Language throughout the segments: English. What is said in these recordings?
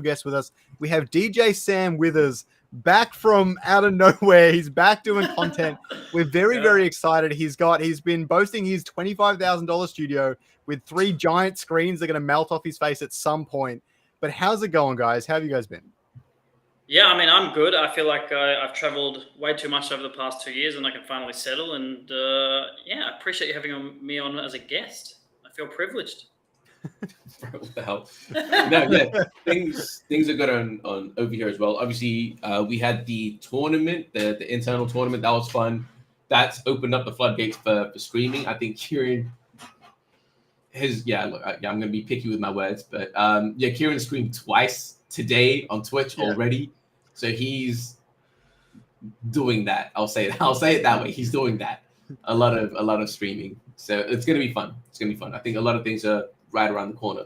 guest with us. We have DJ Sam Withers back from out of nowhere. He's back doing content. We're very excited. He's been boasting his $25,000 studio with 3 giant screens that are going to melt off his face at some point. But how's it going, guys? How have you guys been? Yeah, I mean, I'm good. I feel like I've traveled way too much over the past 2 years, and I can finally settle. And I appreciate you having me on as a guest. I feel privileged. What the hell? No, things are good on over here as well. Obviously, we had the tournament, the internal tournament. That was fun. That's opened up the floodgates for streaming. I think Kieran, I'm gonna be picky with my words, but Kieran streamed twice today on Twitch already, so he's doing that. I'll say it that way. He's doing that. A lot of streaming. So it's gonna be fun. I think a lot of things are right around the corner.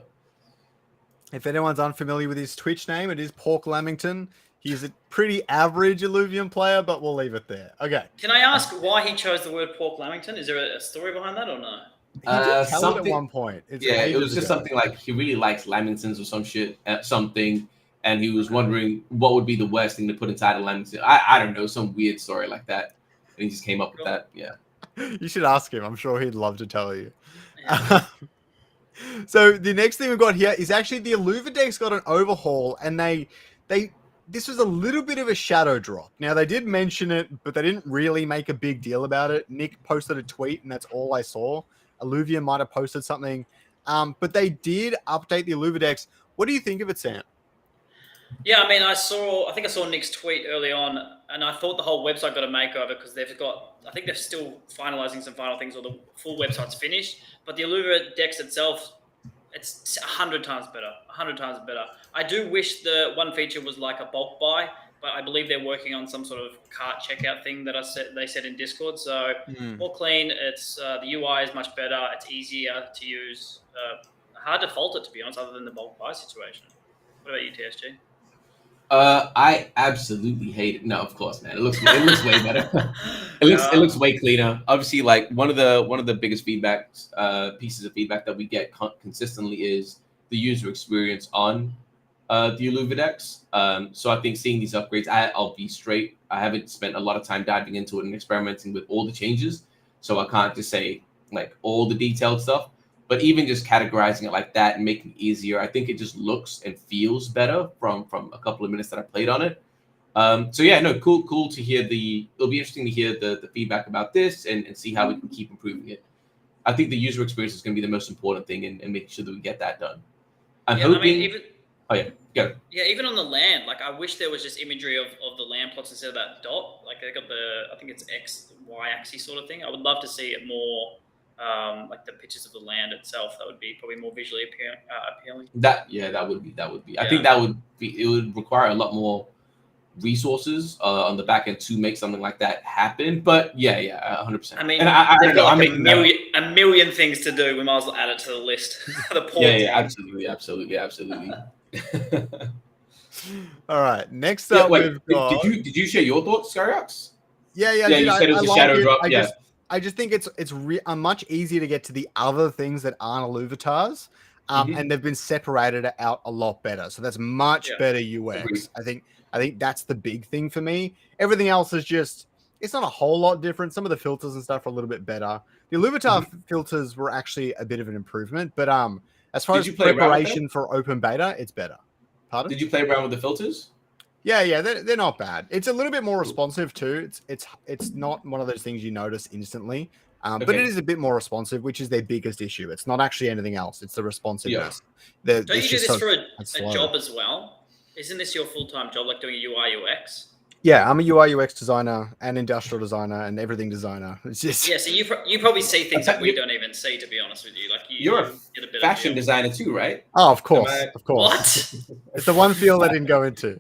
If anyone's unfamiliar with his Twitch name, it is Pork Lamington. He's a pretty average Illuvium player, but we'll leave it there. Okay. Can I ask why he chose the word Pork Lamington? Is there a story behind that or no? He did tell it at one point. It was just something like he really likes Lamingtons or some shit, something, and he was wondering what would be the worst thing to put inside a Lamington. I don't know, some weird story like that. And he just came up with that. Yeah. You should ask him. I'm sure he'd love to tell you. Yeah. So the next thing we've got here is actually the Illuvidex got an overhaul, and this was a little bit of a shadow drop. Now they did mention it, but they didn't really make a big deal about it. Nick posted a tweet, and that's all I saw. Illuvium might have posted something, but they did update the Illuvidex. What do you think of it, Sam? Yeah, I mean, I think I saw Nick's tweet early on, and I thought the whole website got a makeover because I think they're still finalizing some final things, or the full website's finished. But the Illuvidex itself, it's 100 times better. 100 times better. I do wish the one feature was like a bulk buy, but I believe they're working on some sort of cart checkout thing that they said in Discord. So more clean. It's the UI is much better. It's easier to use. Hard to fault it, to be honest, other than the bulk buy situation. What about you, TSG? I absolutely hate it. No, of course, man. It looks way better. It looks way cleaner. Obviously, like one of the biggest pieces of feedback that we get consistently is the user experience on the Illuvidex. So I think seeing these upgrades, I'll be straight. I haven't spent a lot of time diving into it and experimenting with all the changes, so I can't just say like all the detailed stuff. But even just categorizing it like that and making it easier, I think it just looks and feels better from a couple of minutes that I played on it. Cool to hear it'll be interesting to hear the feedback about this and see how we can keep improving it. I think the user experience is going to be the most important thing and making sure that we get that done. I'm hoping. Even on the land, like I wish there was just imagery of the land plots instead of that dot. Like they got I think it's X, Y axis sort of thing. I would love to see it more. Like the pictures of the land itself, that would be probably more visually appealing. That would be. I think it would require a lot more resources on the back end to make something like that happen. But 100%. I mean, I don't know. Like a million things to do. We might as well add it to the list. Absolutely. All right. Next up, did you share your thoughts, Skyrox? Yeah. You said it was a shadow drop. I just think it's much easier to get to the other things that aren't Illuvitars, and they've been separated out a lot better. So that's much better UX. Agreed. I think that's the big thing for me. Everything else is it's not a whole lot different. Some of the filters and stuff are a little bit better. The Illuvitar filters were actually a bit of an improvement, but as far as preparation for open beta, it's better. Pardon? Did you play around with the filters? Yeah, they're not bad. It's a little bit more responsive too. It's not one of those things you notice instantly, but it is a bit more responsive, which is their biggest issue. It's not actually anything else. It's the responsiveness. Yeah. Don't you do this for a job as well? Isn't this your full-time job, like doing a UI UX? Yeah, I'm a UI UX designer and industrial designer and everything designer. It's just so you probably see things that we don't even see, to be honest with you. Like you're a fashion designer too, right? Oh, of course. What? It's the one field I didn't go into.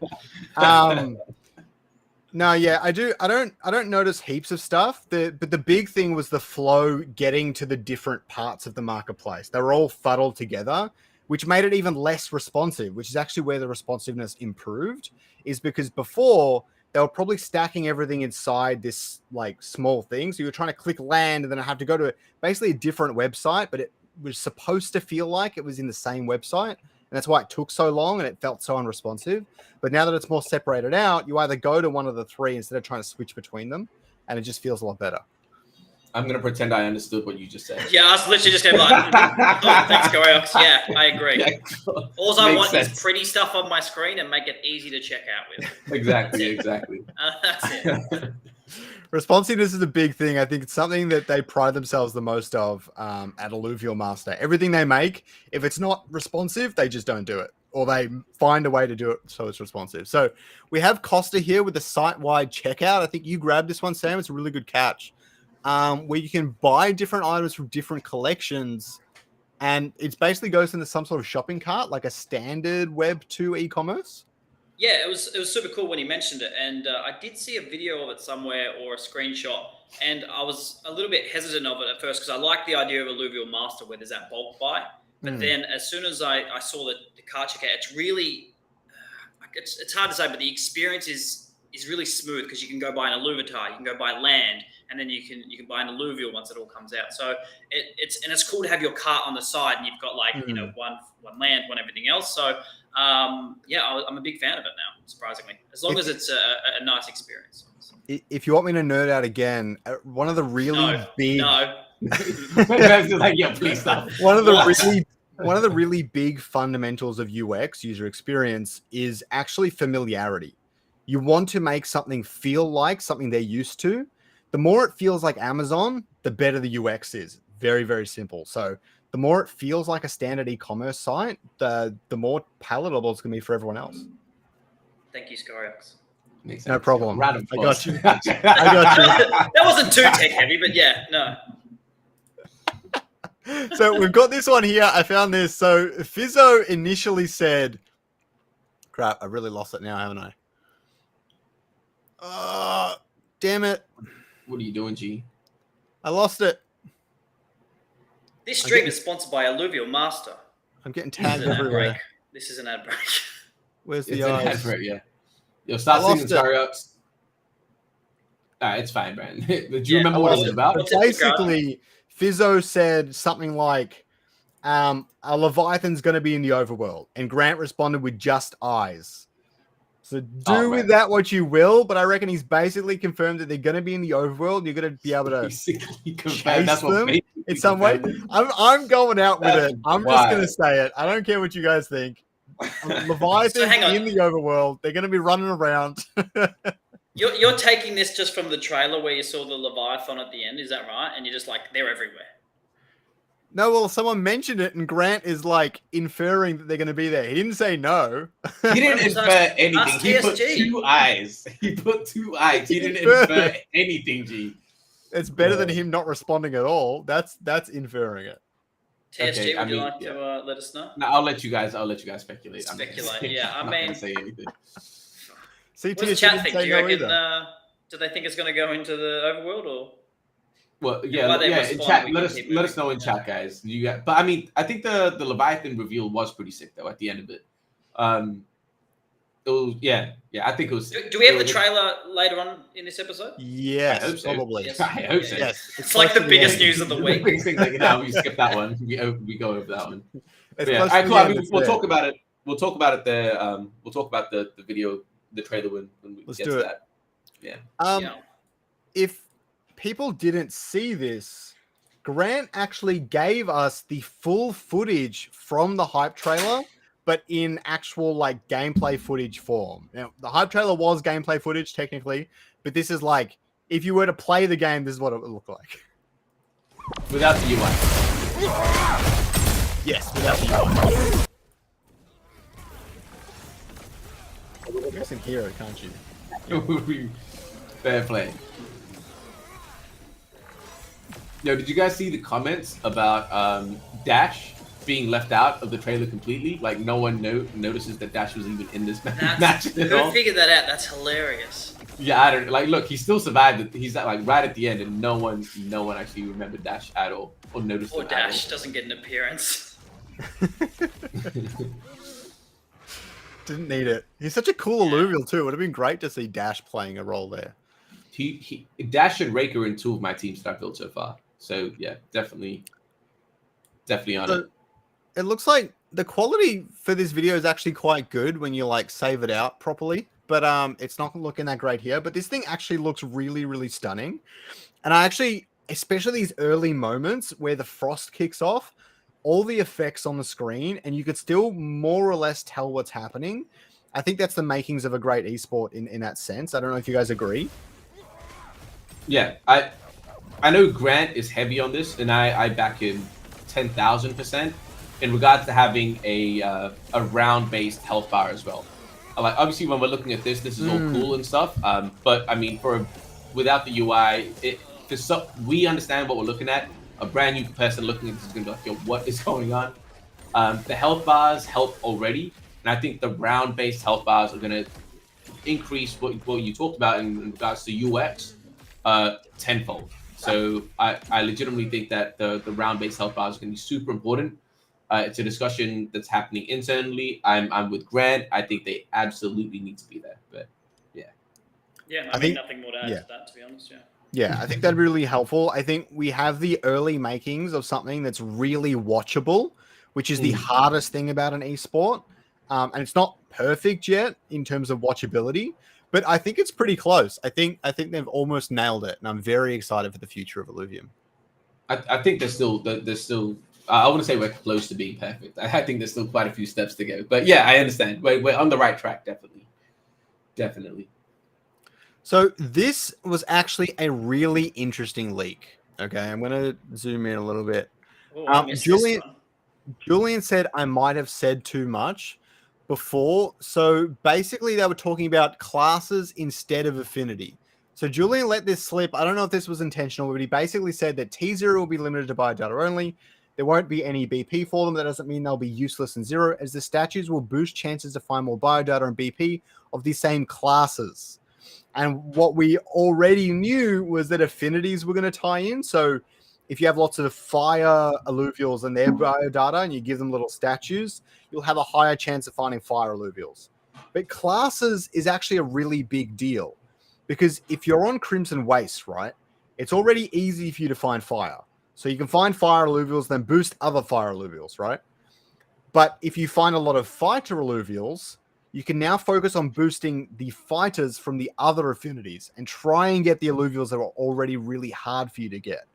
No, yeah, I do. I don't notice heaps of stuff. But the big thing was the flow getting to the different parts of the marketplace. They were all fuddled together, which made it even less responsive, which is actually where the responsiveness improved, is because before they were probably stacking everything inside this like small thing. So you were trying to click land and then I have to go to basically a different website, but it was supposed to feel like it was in the same website. that's why it took so long and it felt so unresponsive. But now that it's more separated out, you either go to one of the three instead of trying to switch between them, and it just feels a lot better. I'm gonna pretend I understood what you just said. Yeah, I was literally just going like, oh, thanks, Goriox. Yeah, I agree. Yeah. All I want is pretty stuff on my screen and make it easy to check out with. Exactly. That's it. Responsiveness is a big thing. I think it's something that they pride themselves the most of at Illuvium Master. Everything they make, if it's not responsive, they just don't do it. Or they find a way to do it so it's responsive. So we have Costa here with the site-wide checkout. I think you grabbed this one, Sam. It's a really good catch. Where you can buy different items from different collections, and it basically goes into some sort of shopping cart, like a standard Web 2 e-commerce. Yeah, it was super cool when he mentioned it, and I did see a video of it somewhere or a screenshot, and I was a little bit hesitant of it at first because I like the idea of Illuvium Master where there's that bulk buy, but then as soon as I saw the cart checkout, it's really it's hard to say, but the experience is really smooth because you can go buy an Illuvitar, you can go buy land, and then you can buy an Illuvial once it all comes out. So it's cool to have your cart on the side, and you've got like one land, one everything else. So yeah, I'm a big fan of it now, surprisingly, as long as it's a nice experience. If you want me to nerd out again, one of the really big like, yeah, please stop. One of the really big fundamentals of UX, user experience, is actually familiarity. You want to make something feel like something they're used to. The more it feels like Amazon, the better the UX is. Very, very simple. So the more it feels like a standard e-commerce site, the more palatable it's going to be for everyone else. Thank you, Scoriox. No problem. I got you. I got you. That wasn't too tech heavy, but yeah, no. So we've got this one here. I found this. So Fizzo initially said, crap, I really lost it now, haven't I? Damn it. What are you doing, G? I lost it. This stream is sponsored by Illuvium Master. I'm getting tagged everywhere. This is an ad break. Where's the eyes? Yeah. Yo, stop singing Startups. It's fine, Brandon. Do you remember what it was about? Basically, Fizzo said something like, a Leviathan's going to be in the Overworld. And Grant responded with just eyes. So do with that what you will, but I reckon he's basically confirmed that they're going to be in the Overworld. You're going to be able to chase them in some way. I'm going out with it. I'm just going to say it. I don't care what you guys think. Leviathan in the Overworld. They're going to be running around. You're taking this just from the trailer where you saw the Leviathan at the end, is that right? And you're just like, they're everywhere. No, well, someone mentioned it, and Grant is like inferring that they're going to be there. He didn't say no. He didn't infer anything. He put two eyes. He didn't infer anything, G. It's better than him not responding at all. That's inferring it. TSG, would you like to let us know? No, I'll let you guys speculate. Yeah. I'm not going to say anything. See, what does the chat think? Do you reckon? Do they think it's going to go into the Overworld or? Well, yeah. In chat, let us know in chat, guys. But I mean, I think the Leviathan reveal was pretty sick though. At the end of it, it was, I think it was. Do we have the trailer later on in this episode? Yes, probably. Yes. I hope so. Yes. It's like the biggest news of the week. We skip that one. We go over that one. Yeah. All right, cool. I mean, we'll talk about it. We'll talk about it there. We'll talk about the video, the trailer when we get to that. Yeah. If people didn't see this, Grant actually gave us the full footage from the hype trailer, but in actual like gameplay footage form. Now, the hype trailer was gameplay footage technically, but this is like, if you were to play the game, this is what it would look like. Without the UI. Yes, without the UI. You guys can hear it, can't you? Fair play. Yo, did you guys see the comments about Dash being left out of the trailer completely? Like, no one notices that Dash was even in this match at all. Who figured that out? That's hilarious. Yeah, I don't like. Look, he still survived. He's like right at the end, and no one actually remembered Dash at all or noticed. Or Dash doesn't get an appearance. Didn't need it. He's such a cool Illuvial too. It would have been great to see Dash playing a role there. Dash and Rake are in two of my teams that I've built so far. So yeah, definitely on it. It looks like the quality for this video is actually quite good when you like save it out properly, but it's not looking that great here. But this thing actually looks really, really stunning. And I actually, especially these early moments where the frost kicks off, all the effects on the screen, and you could still more or less tell what's happening. I think that's the makings of a great esport in that sense. I don't know if you guys agree. Yeah, I know Grant is heavy on this, and I back him 10,000% in regards to having a round-based health bar as well. Like obviously when we're looking at this is all cool and stuff. But I mean, without the UI, we understand what we're looking at. A brand new person looking at this is gonna be like, yo, what is going on? The health bars help already, and I think the round-based health bars are gonna increase what you talked about in regards to UX tenfold. So I legitimately think that the round-based health bars are gonna be super important. It's a discussion that's happening internally. I'm with Grant. I think they absolutely need to be there. But yeah. Yeah, I mean, nothing more to add to that, to be honest. Yeah. Yeah, I think that'd be really helpful. I think we have the early makings of something that's really watchable, which is the hardest thing about an esport. And it's not perfect yet in terms of watchability, but I think it's pretty close. I think they've almost nailed it, and I'm very excited for the future of Illuvium. I think there's still I want to say we're close to being perfect. I think there's still quite a few steps to go. But yeah, I understand. We're on the right track, definitely. So this was actually a really interesting leak. Okay, I'm going to zoom in a little bit. Julian said I might have said too much before. So basically they were talking about classes instead of affinity. So Julian let this slip. I don't know if this was intentional, but he basically said that T0 will be limited to biodata only. There won't be any BP for them. That doesn't mean they'll be useless in zero, as the statues will boost chances to find more biodata and BP of the same classes. And what we already knew was that affinities were going to tie in. So if you have lots of fire alluvials and their biodata and you give them little statues, you'll have a higher chance of finding fire alluvials. But classes is actually a really big deal, because if you're on Crimson Waste, right, it's already easy for you to find fire. So you can find fire alluvials, then boost other fire alluvials, right? But if you find a lot of fighter alluvials, you can now focus on boosting the fighters from the other affinities and try and get the alluvials that are already really hard for you to get.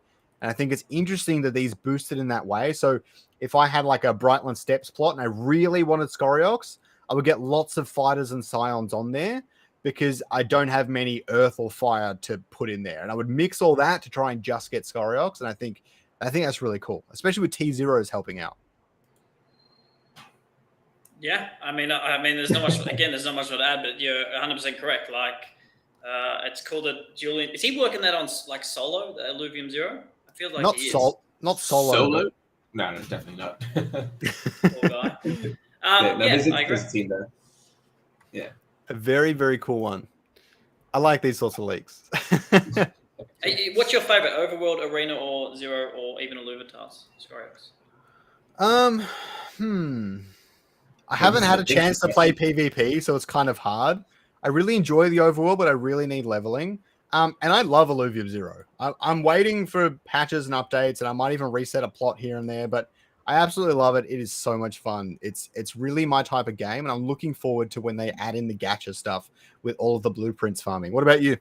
And I think it's interesting that these boosted in that way. So if I had like a Brightland Steps plot and I really wanted Scoriox, I would get lots of fighters and scions on there, because I don't have many earth or fire to put in there. And I would mix all that to try and just get Scoriox. And I think that's really cool, especially with T0s helping out. Yeah, I mean, there's not much. Again, there's not much to add, but you're 100% correct. Like, it's called a Julian. Is he working that on like solo, the Illuvium Zero? I feel like not solo. Solo? No, definitely not. Poor guy. There's a team there. Yeah, a very, very cool one. I like these sorts of leaks. Hey, what's your favorite, Overworld, Arena, or Zero, or even Illuvitas? Scoriox. I haven't had a chance to play PvP, so it's kind of hard. I really enjoy the Overworld, but I really need leveling. And I love Illuvium Zero. I'm waiting for patches and updates, and I might even reset a plot here and there, but I absolutely love it. It is so much fun. It's really my type of game, and I'm looking forward to when they add in the gacha stuff with all of the blueprints farming. What about you?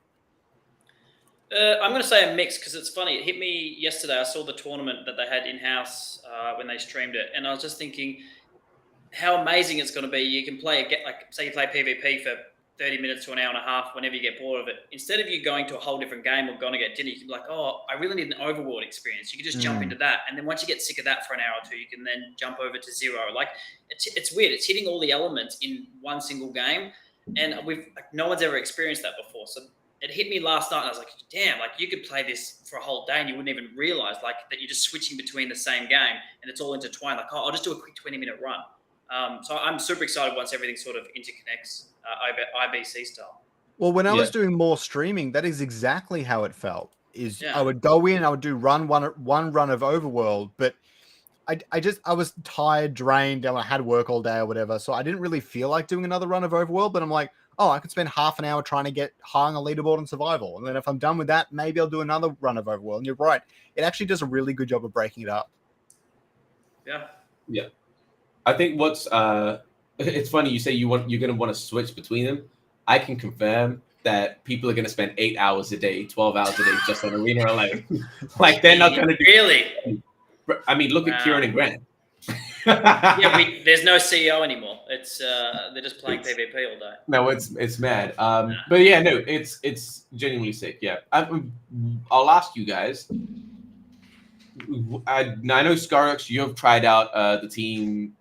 I'm going to say a mix, because it's funny. It hit me yesterday. I saw the tournament that they had in-house when they streamed it, and I was just thinking how amazing it's going to be. You can play, say you play PvP for 30 minutes to an hour and a half whenever you get bored of it. Instead of you going to a whole different game or going to get dinner, you can be like, oh, I really need an Overworld experience. You can just jump into that. And then once you get sick of that for an hour or two, you can then jump over to Zero. Like, it's weird. It's hitting all the elements in one single game. And no one's ever experienced that before. So it hit me last night, and I was like, damn, like you could play this for a whole day and you wouldn't even realize like that you're just switching between the same game and it's all intertwined. Like, oh, I'll just do a quick 20-minute run. So I'm super excited once everything sort of interconnects IBC style. Well, when I was doing more streaming, that is exactly how it felt. I would go in, I would do one run of Overworld, but I was tired, drained, and I had work all day or whatever, so I didn't really feel like doing another run of Overworld. But I'm like, oh, I could spend half an hour trying to get high on a leaderboard in survival, and then if I'm done with that, maybe I'll do another run of Overworld. And you're right, it actually does a really good job of breaking it up. Yeah. Yeah. I think what's it's funny you say you're going to want to switch between them. I can confirm that people are going to spend 8 hours a day, 12 hours a day just on Arena alone. Like they're not going to do. Really? I mean, look at Kieran and Grant. Yeah, there's no CEO anymore. It's they're just playing PvP all day. No, it's mad. But yeah, no, it's genuinely sick. Yeah, I'll ask you guys. I know Scarx, you have tried out the team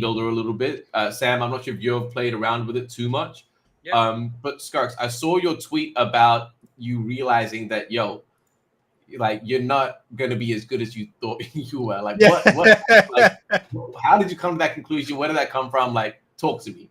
builder a little bit. Sam, I'm not sure if you've played around with it too much. Yeah. But Scarx, I saw your tweet about you realizing that like you're not going to be as good as you thought you were. Like what like, how did you come to that conclusion? Where did that come from? Like, talk to me.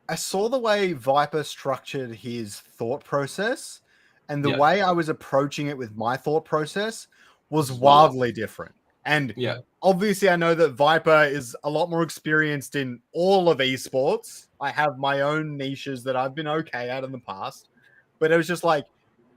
I saw the way Viper structured his thought process, and the way I was approaching it with my thought process was wildly different. And obviously I know that Viper is a lot more experienced in all of esports. I have my own niches that I've been okay at in the past, but it was just like,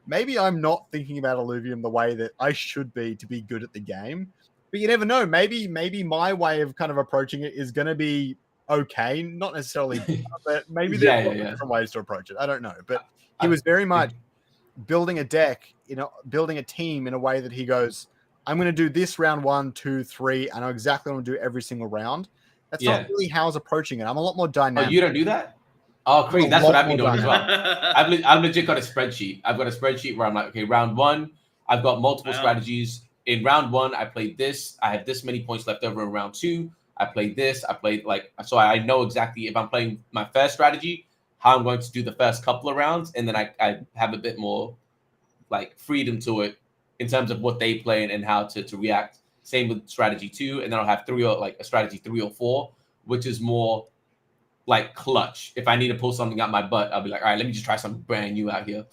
maybe I'm not thinking about Illuvium the way that I should be to be good at the game. But you never know. Maybe my way of kind of approaching it is going to be okay. Not necessarily, but maybe there are different ways to approach it. I don't know. But he was very much building a deck, building a team in a way that he goes, I'm going to do this round 1, 2, 3. I know exactly what I'm going to do every single round. That's not really how I was approaching it. I'm a lot more dynamic. Oh, you don't do that? Oh, crazy. That's what I've been doing as well. I've legit got a spreadsheet. I've got a spreadsheet where I'm like, okay, round 1, I've got multiple strategies. In round 1, I played this. I have this many points left over in round 2. I played this. I played so I know exactly if I'm playing my first strategy, how I'm going to do the first couple of rounds. And then I have a bit more like freedom to it in terms of what they play and how to react. Same with strategy 2. And then I'll have a strategy 3 or 4, which is more like clutch. If I need to pull something out my butt, I'll be like, all right, let me just try something brand new out here.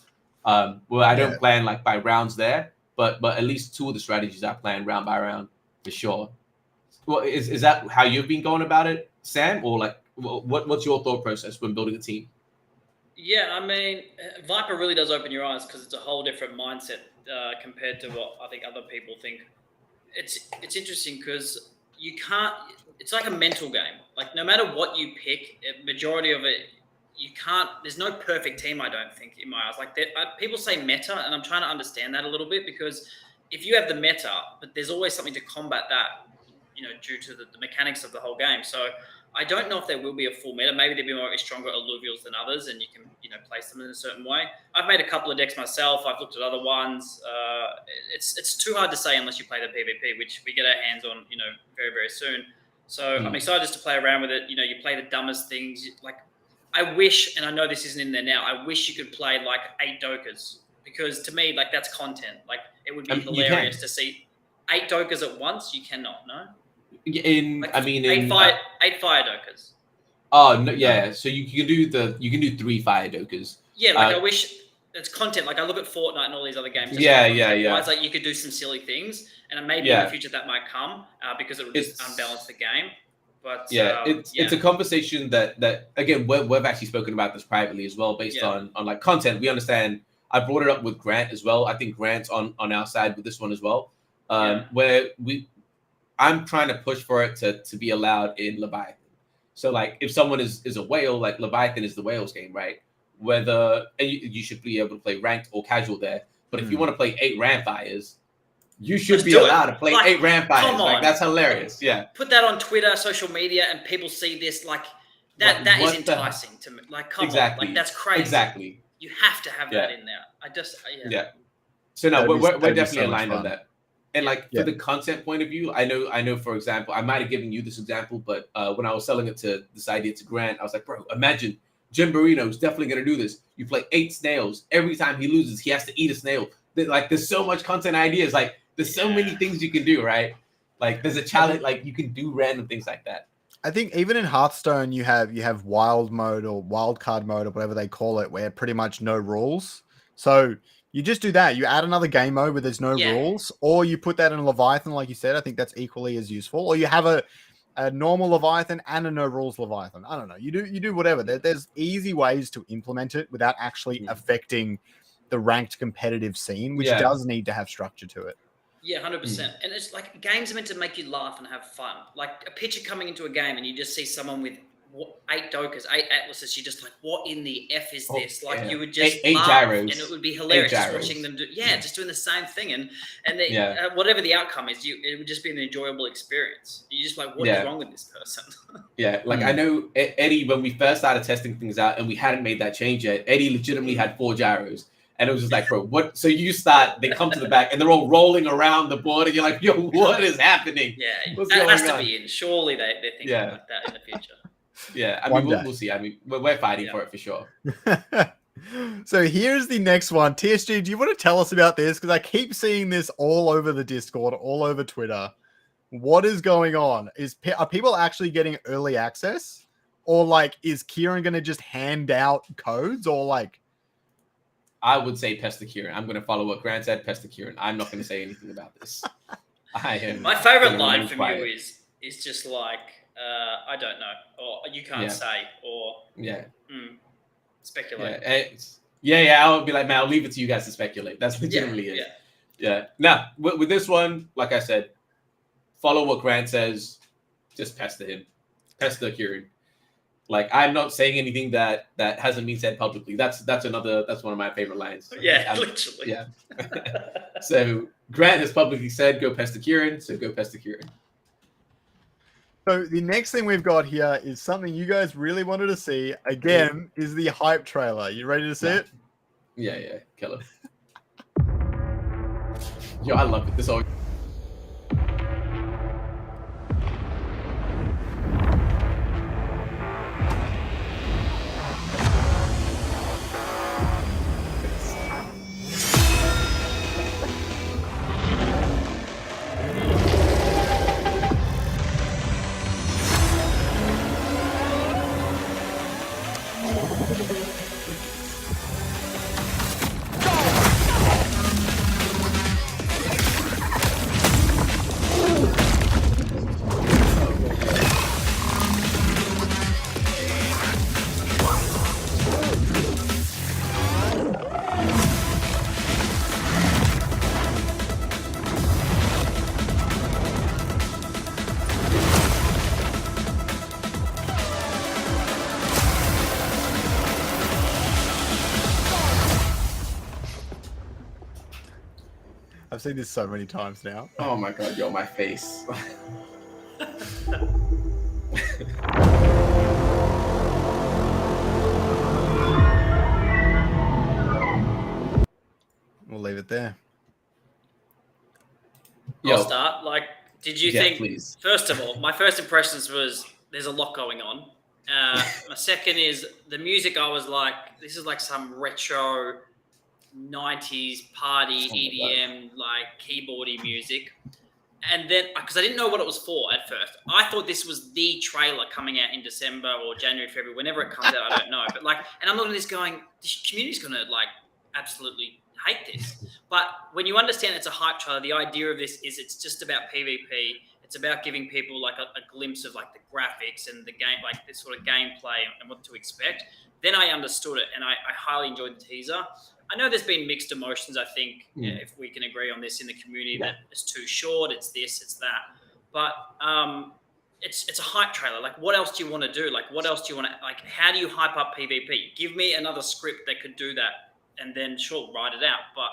Well, I don't plan like by rounds there, but at least 2 of the strategies I plan round by round for sure. Well, is that how you've been going about it, Sam? Or like, what's your thought process when building a team? Yeah, I mean, Viper really does open your eyes because it's a whole different mindset compared to what I think other people think. It's interesting because you can't. It's like a mental game. Like no matter what you pick, majority of it, you can't. There's no perfect team. I don't think in my eyes. Like people say meta, and I'm trying to understand that a little bit because if you have the meta, but there's always something to combat that. Due to the mechanics of the whole game. So I don't know if there will be a full meta. Maybe there'll be more stronger alluvials than others, and you can place them in a certain way. I've made a couple of decks myself. I've looked at other ones. It's too hard to say unless you play the PvP, which we get our hands on very very soon. So I'm excited just to play around with it. You play the dumbest things. Like I wish, and I know this isn't in there now. I wish you could play like 8 Dokas because to me like that's content. Like it would be hilarious to see 8 Dokas at once. You cannot, no. 8 fire Dokas. Oh no, yeah. So you can do 3 fire Dokas. Yeah, like I wish it's content. Like I look at Fortnite and all these other games. Yeah. It's like you could do some silly things, and maybe in the future that might come because it will just unbalance the game. But it's a conversation that again we've actually spoken about this privately as well, based on like content. We understand. I brought it up with Grant as well. I think Grant's on our side with this one as well. Where I'm trying to push for it to be allowed in Leviathan. So like if someone is a whale, like Leviathan is the whales game, right? Whether you should be able to play ranked or casual there. But if you want to play 8 Ramfires, you should be allowed to play 8 Ramfires. Like that's hilarious. Yeah. Put that on Twitter, social media, and people see this like that is enticing to me. Like come on, like that's crazy. Exactly. You have to have that in there. So no, we're definitely aligned on that. And like for the content point of view, I know. For example, I might have given you this example, but when I was selling this idea to Grant, I was like, bro, imagine Jim Barrino is definitely going to do this. You play 8 snails every time he loses, he has to eat a snail. Like there's so much content ideas. Like there's so many things you can do, right? Like there's a challenge. Like you can do random things like that. I think even in Hearthstone, you have wild mode or wild card mode or whatever they call it, where pretty much no rules. So you just do that. You add another game mode where there's no rules, or you put that in Leviathan, like you said. I think that's equally as useful. Or you have a normal Leviathan and a no rules Leviathan. I don't know. You do whatever. There's easy ways to implement it without actually affecting the ranked competitive scene, which does need to have structure to it. Yeah, 100%. And it's like games are meant to make you laugh and have fun. Like a picture coming into a game and you just see someone with 8 Dokers, 8 Atlases. You're just like, what in the F is this? Like you would just eight laugh gyros. and it would be hilarious just watching them do. Yeah, just doing the same thing. And whatever the outcome is, it would just be an enjoyable experience. You're just like, what is wrong with this person? Yeah, like I know Eddie, when we first started testing things out and we hadn't made that change yet, Eddie legitimately had 4 gyros. And it was just like, bro, what? So they come to the back and they're all rolling around the board and you're like, yo, what is happening? Yeah, what's that has going to on? be in. Surely they're thinking like that in the future. Yeah, I mean, we'll see. I mean, we're fighting for it for sure. So here's the next one. TSG, do you want to tell us about this? Because I keep seeing this all over the Discord, all over Twitter. What is going on? Are people actually getting early access? Or like, is Kieran going to just hand out codes? Or like... I would say Pester Kieran. I'm going to follow what Grant said, Pester Kieran. I'm not going to say anything about this. My favorite line from you is just like, I don't know, or you can't say, or speculate. Yeah, I would be like, man, I'll leave it to you guys to speculate. That's legitimately it. Yeah. Now, with this one, like I said, follow what Grant says. Just pester him. Pester Kieran. Like, I'm not saying anything that hasn't been said publicly. That's one of my favorite lines. Yeah, literally. Yeah. So Grant has publicly said, go pester Kieran, so go pester Kieran. So the next thing we've got here is something you guys really wanted to see. Again, is the hype trailer. You ready to see it? Yeah, kill it. Yo, I love it. This all. I've seen this so many times now. Oh my god, yo, my face. We'll leave it there. I'll start. Like, did you think? Please. First of all, my first impressions was there's a lot going on. My second is the music. I was like, this is like some retro 90s party EDM like keyboardy music. And then because I didn't know what it was for at first, I thought this was the trailer coming out in December or January, February, whenever it comes out. I don't know, but like, and I'm looking at this going, the community's gonna like absolutely hate this. But when you understand it's a hype trailer, the idea of this is it's just about PvP. It's about giving people like a glimpse of like the graphics and the game, like this sort of gameplay and what to expect. Then I understood it, and I highly enjoyed the teaser. I know there's been mixed emotions, I think, if we can agree on this in the community, that it's too short, it's this, it's that. But it's a hype trailer. Like, what else do you want to do? Like, what else do you want to, like, how do you hype up PvP? Give me another script that could do that, and then, sure, write it out. But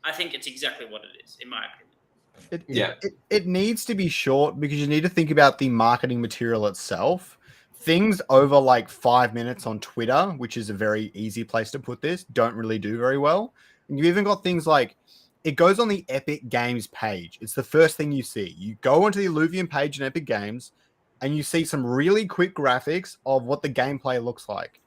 I think it's exactly what it is, in my opinion. It needs to be short because you need to think about the marketing material itself. Things over like 5 minutes on Twitter, which is a very easy place to put this, don't really do very well. And you've even got things like it goes on the Epic Games page. It's the first thing you see. You go onto the Illuvium page in Epic Games and you see some really quick graphics of what the gameplay looks like.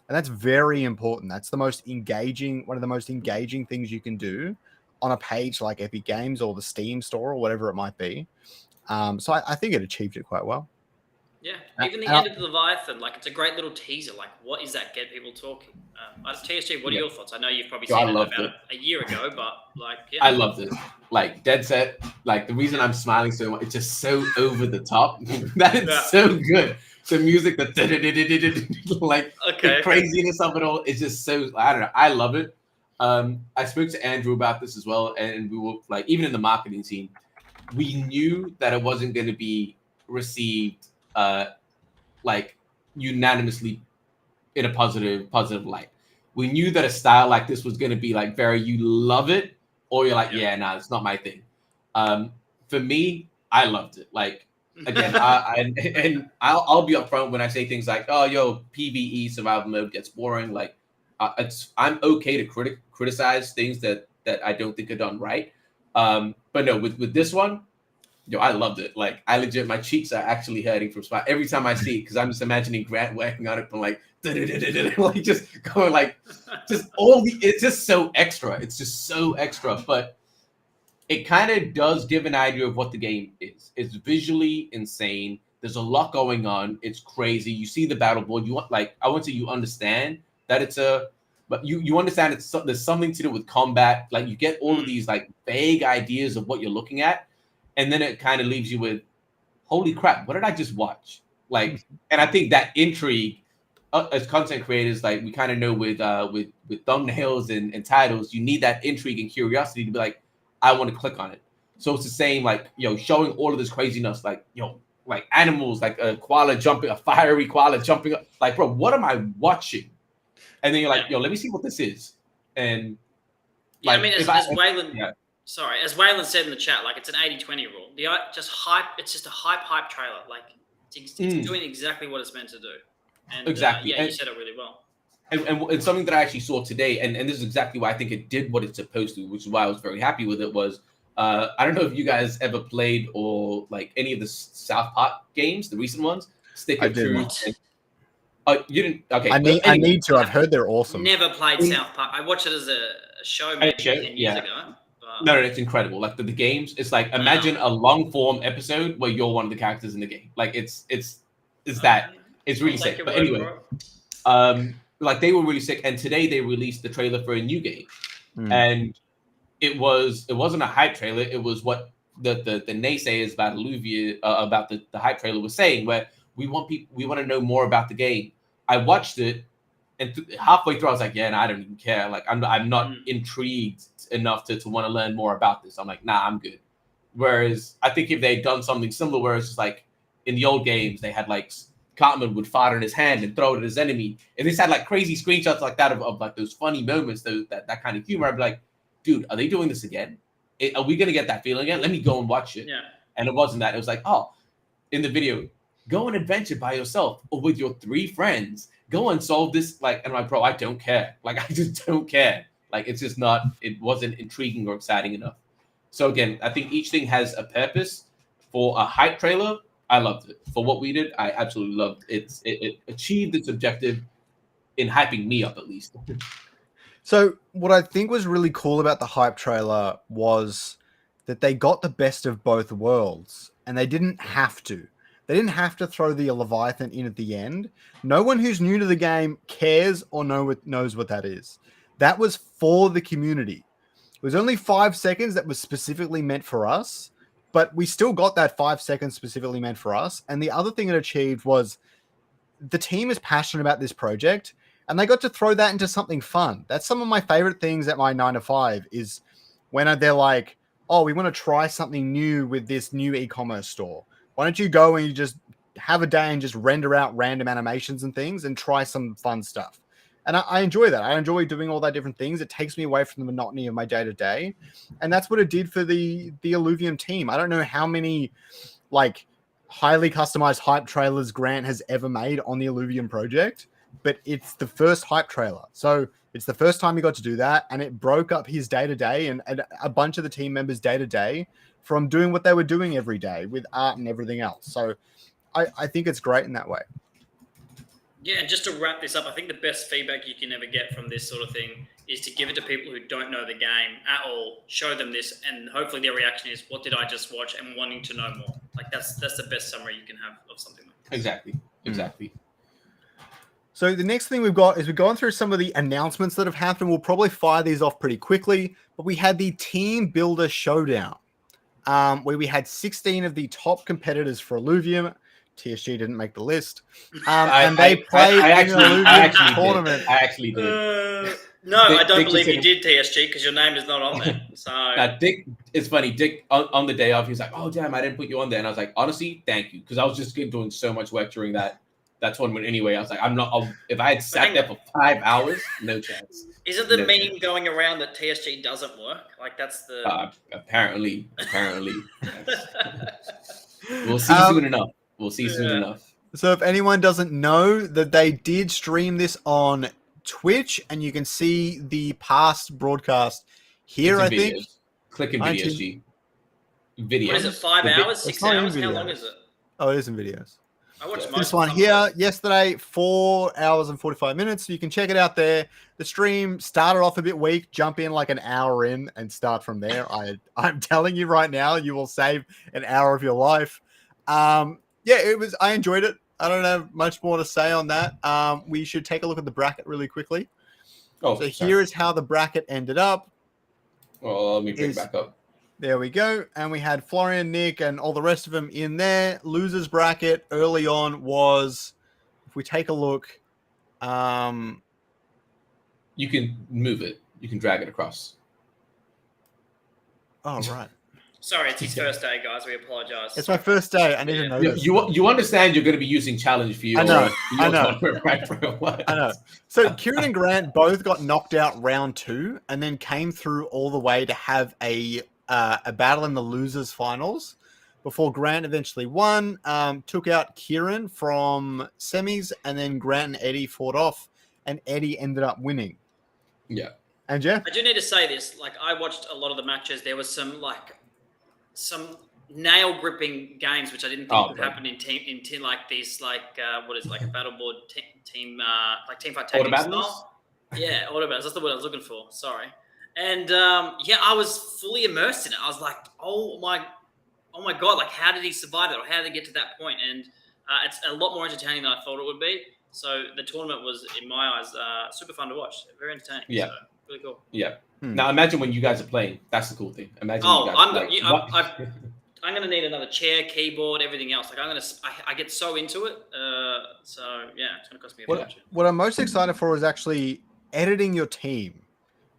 And that's very important. That's the most engaging, one of the most engaging things you can do on a page like Epic Games or the Steam store or whatever it might be. So I think it achieved it quite well. Yeah, even the end of the Leviathan, like, it's a great little teaser. Like, what is that? Get people talking. TSG, what are your thoughts? I know you've probably seen it about a year ago, but like, I loved it. Like, dead set. Like, the reason I'm smiling so much, it's just so over the top. That is so good. The music, the like the craziness of it all is just so, I don't know. I love it. I spoke to Andrew about this as well, and we were like, even in the marketing team, we knew that it wasn't going to be received like unanimously in a positive light. We knew that a style like this was going to be like very, you love it, or you're like, yeah, nah, it's not my thing. For me, I loved it. Like, again, I'll be upfront when I say things like, oh, yo, PvE survival mode gets boring. Like, I'm okay to criticize things that I don't think are done right. But no, with this one, yo, I loved it. Like, I legit, my cheeks are actually hurting from spot every time I see it, because I'm just imagining Grant working on it from like, like just going like, just all the, it's just so extra. It's just so extra, but it kind of does give an idea of what the game is. It's visually insane. There's a lot going on. It's crazy. You see the battle board. You want, like, I wouldn't say you understand that it's but you understand there's something to do with combat. Like, you get all of these like vague ideas of what you're looking at, and then it kind of leaves you with, holy crap, what did I just watch? Like, and I think that intrigue, as content creators, like, we kind of know with thumbnails and titles, you need that intrigue and curiosity to be like, I want to click on it. So it's the same, like, showing all of this craziness, like, like animals, like a koala jumping, a fiery koala jumping up. Like, bro, what am I watching? And then you're like, let me see what this is. And yeah, like, I mean, as Waylon, sorry, as Waylon said in the chat, like, it's an 80-20 rule. Just hype. It's just a hype trailer. Like, it's doing exactly what it's meant to do. And exactly. You said it really well. And it's something that I actually saw today, and this is exactly why I think it did what it's supposed to, which is why I was very happy with it. Was I don't know if you guys ever played or like any of the South Park games, the recent ones, Stick of Truth. You didn't? Okay, I need to. I've heard they're awesome. Never played South Park. I watched it as a show maybe 10 years ago. No, it's incredible. Like the games, it's like, imagine a long form episode where you're one of the characters in the game. Like it's that. It's really sick. But anyway, like, they were really sick, and today they released the trailer for a new game, and it wasn't a hype trailer. It was what the naysayers about Illuvium, about the hype trailer was saying, where we want to know more about the game. I watched it, and halfway through I was like, I don't even care. Like, I'm not intrigued enough to want to learn more about this. I'm like, nah, I'm good. Whereas I think if they'd done something similar, where it's just like in the old games, they had like Cartman would fart in his hand and throw it at his enemy, and this had like crazy screenshots like that of like those funny moments, that kind of humor. I'd be like, dude, are they doing this again? Are we gonna get that feeling again? Let me go and watch it. Yeah. And it wasn't that. It was like, oh, in the video, go and adventure by yourself or with your 3 friends. Go and solve this. Like, and I'm like, bro, I don't care. Like, I just don't care. Like, it's just not. It wasn't intriguing or exciting enough. So again, I think each thing has a purpose. For a hype trailer, I loved it. For what we did, I absolutely loved it. It achieved its objective in hyping me up, at least. So what I think was really cool about the hype trailer was that they got the best of both worlds, and they didn't have to. They didn't have to throw the Leviathan in at the end. No one who's new to the game cares or knows what that is. That was for the community. It was only 5 seconds that was specifically meant for us, but we still got that 5 seconds specifically meant for us. And the other thing it achieved was the team is passionate about this project, and they got to throw that into something fun. That's some of my favorite things at my 9 to 5 is when they're like, oh, we want to try something new with this new e-commerce store. Why don't you go and you just have a day and just render out random animations and things and try some fun stuff? And I enjoy that. I enjoy doing all that different things. It takes me away from the monotony of my day-to-day. And that's what it did for the Illuvium team. I don't know how many like highly customized hype trailers Grant has ever made on the Illuvium project, but it's the first hype trailer. So it's the first time he got to do that, and it broke up his day-to-day and a bunch of the team members' day-to-day from doing what they were doing every day with art and everything else. So I think it's great in that way. Yeah, and just to wrap this up, I think the best feedback you can ever get from this sort of thing is to give it to people who don't know the game at all, show them this, and hopefully their reaction is, what did I just watch, and wanting to know more. Like, that's the best summary you can have of something like this. Exactly. So the next thing we've got is we've gone through some of the announcements that have happened. We'll probably fire these off pretty quickly, but we had the Team Builder Showdown, where we had 16 of the top competitors for Illuvium. TSG didn't make the list. And they played in an Illuvium tournament. I actually did. No, I don't Dick believe just you did, TSG, because your name is not on there. So Dick, it's funny. Dick on the day off, he was like, "Oh damn, I didn't put you on there," and I was like, "Honestly, thank you," because I was just doing so much work during that tournament anyway. I was like, "I'm not. If I had sat there for 5 hours, no chance." Isn't the No meme chance. going around that TSG doesn't work? Like that's the Apparently. We'll see soon enough. We'll see soon enough. So if anyone doesn't know that they did stream this on Twitch, and you can see the past broadcast here, I think. Click in videos, G. Videos. What is it, 5 hours, 6 hours? How long is it? Oh, it is in videos. I watched this one here yesterday, 4 hours and 45 minutes. So you can check it out there. The stream started off a bit weak. Jump in like an hour in and start from there. I'm telling you right now, you will save an hour of your life. It was. I enjoyed it. I don't have much more to say on that. We should take a look at the bracket really quickly. Here is how the bracket ended up. Well, let me bring it back up. There we go. And we had Florian, Nick, and all the rest of them in there. Losers bracket early on was, if we take a look, you can move it. You can drag it across. Oh, right. Sorry, it's his first day, guys. We apologize. It's my first day. I need to know this. You understand you're going to be using challenge for you. I know. I know. So Kieran and Grant both got knocked out round 2 and then came through all the way to have a battle in the losers finals before Grant eventually won, took out Kieran from semis, and then Grant and Eddie fought off, and Eddie ended up winning. Yeah. And Jeff? I do need to say this. Like, I watched a lot of the matches. There was some nail gripping games which I didn't think would happen in like these what is it, like a battle board team like team fight tactics style. Yeah, auto battles. That's the word I was looking for. Sorry. And I was fully immersed in it. I was like, oh my god, like how did he survive it, or how did he get to that point? And it's a lot more entertaining than I thought it would be. So the tournament was, in my eyes, super fun to watch. Very entertaining. Yeah. So, really cool. Yeah. Now imagine when you guys are playing. That's the cool thing. Imagine. I'm gonna need another chair, keyboard, everything else. Like I get so into it. So yeah, it's gonna cost me a fortune. What I'm most excited for is actually editing your team.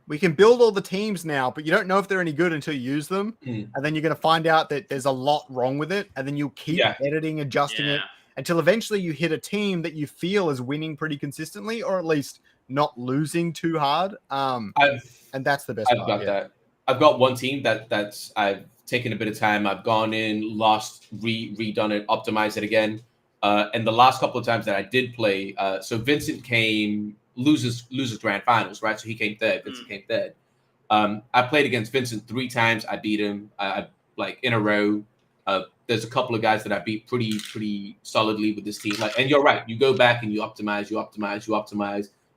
We can build all the teams now, but you don't know if they're any good until you use them. And then you're going to find out that there's a lot wrong with it. And then you'll keep editing, adjusting it until eventually you hit a team that you feel is winning pretty consistently, or at least not losing too hard. And that's the best part. I've got that. I've got one team that's I've taken a bit of time. I've gone in, lost, redone it, optimized it again. And the last couple of times that I did play, so Vincent came losers grand finals, right? So he came third. Vincent came third. I played against Vincent 3 times. I beat him like in a row. There's a couple of guys that I beat pretty solidly with this team. Like, and you're right. You go back and you optimize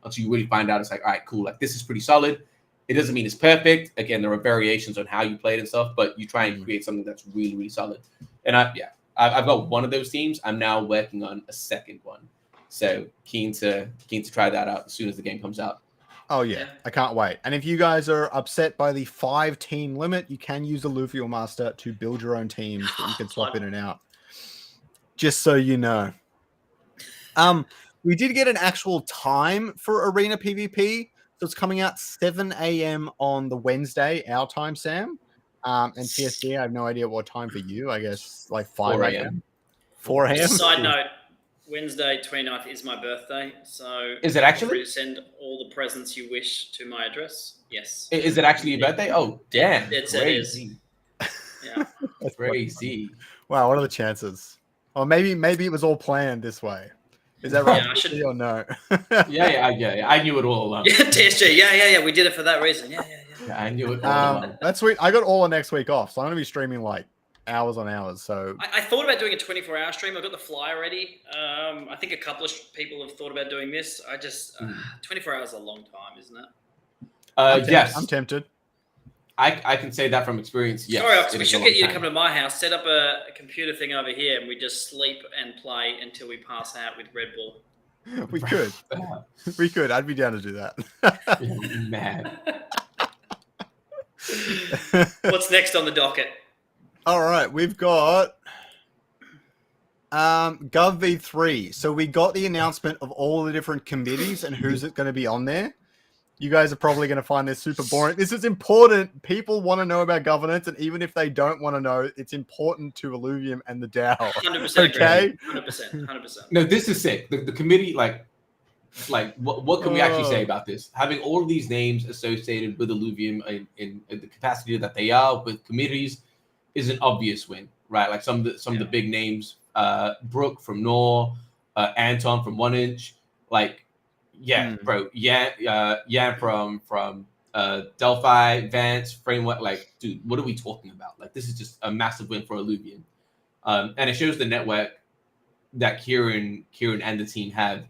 until you really find out it's like, all right, cool. Like this is pretty solid. It doesn't mean it's perfect. Again, there are variations on how you played and stuff, but you try and create something that's really, really solid. And I've got one of those teams. I'm now working on a second one. So keen to try that out as soon as the game comes out. Oh yeah, I can't wait. And if you guys are upset by the 5-team limit, you can use Illuvium Master to build your own teams that you can swap in and out. Just so you know. We did get an actual time for Arena PvP. So it's coming out 7 a.m. on the Wednesday, our time, Sam. And TSD, I have no idea what time for you. I guess like 5 a.m. 4 a.m. Side note, Wednesday 29th is my birthday. So is it actually? Feel free to send all the presents you wish to my address. Yes. Is it actually your birthday? Oh, damn. It is. Yeah. That's crazy. Wow, what are the chances? Or maybe it was all planned this way. Is that right? Yeah, I should. Or no? Yeah. I knew it all along. Yeah, TSG. Yeah. We did it for that reason. Yeah. I knew it all along. That's sweet. I got all of next week off, so I'm going to be streaming like hours on hours. So I thought about doing a 24-hour stream. I got the flyer ready. I think a couple of people have thought about doing this. I just 24 hours is a long time, isn't it? Yes, I'm tempted. I can say that from experience. Yes, sorry, we should get you to come to my house, set up a computer thing over here, and we just sleep and play until we pass out with Red Bull. We could. We could. I'd be down to do that. Man. What's next on the docket? All right, we've got Gov V3. So we got the announcement of all the different committees and who's it going to be on there. You guys are probably going to find this super boring. This is important. People want to know about governance, and even if they don't want to know, it's important to Illuvium and the DAO. 100% okay? agree. 100%. No, this is sick. The committee, like what can we actually say about this? Having all of these names associated with Illuvium in the capacity that they are with committees is an obvious win, right? Like some of the big names, Brooke from Nor, Anton from 1 Inch, like bro, Yan from Delphi, Vance, Framework, like dude, what are we talking about? Like this is just a massive win for Illuvium, and it shows the network that Kieran and the team have.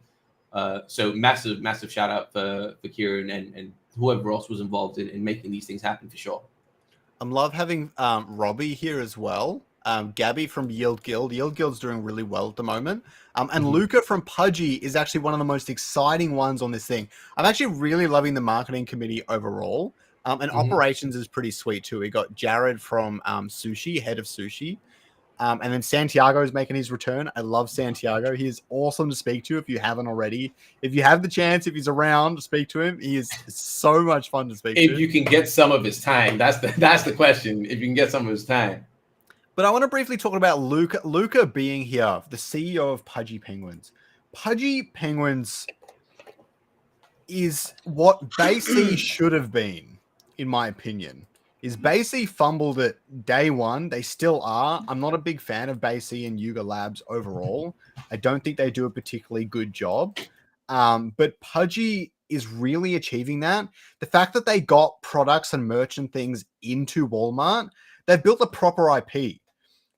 So massive shout out for Kieran and whoever else was involved in making these things happen for sure. I love having Robbie here as well. Gabby from Yield Guild. Yield Guild's doing really well at the moment. And Luca from Pudgy is actually one of the most exciting ones on this thing. I'm actually really loving the marketing committee overall. And operations is pretty sweet too. We got Jared from Sushi, head of Sushi. And then Santiago is making his return. I love Santiago. He is awesome to speak to if you haven't already. If you have the chance, if he's around, speak to him. He is so much fun to speak to. If you can get some of his time, that's the question. If you can get some of his time. But I want to briefly talk about Luca. Luca being here, the CEO of Pudgy Penguins. Pudgy Penguins is what BayC should have been, in my opinion. Is BayC fumbled at day one. They still are. I'm not a big fan of BayC and Yuga Labs overall. I don't think they do a particularly good job. But Pudgy is really achieving that. The fact that they got products and merchant things into Walmart, they've built a proper IP,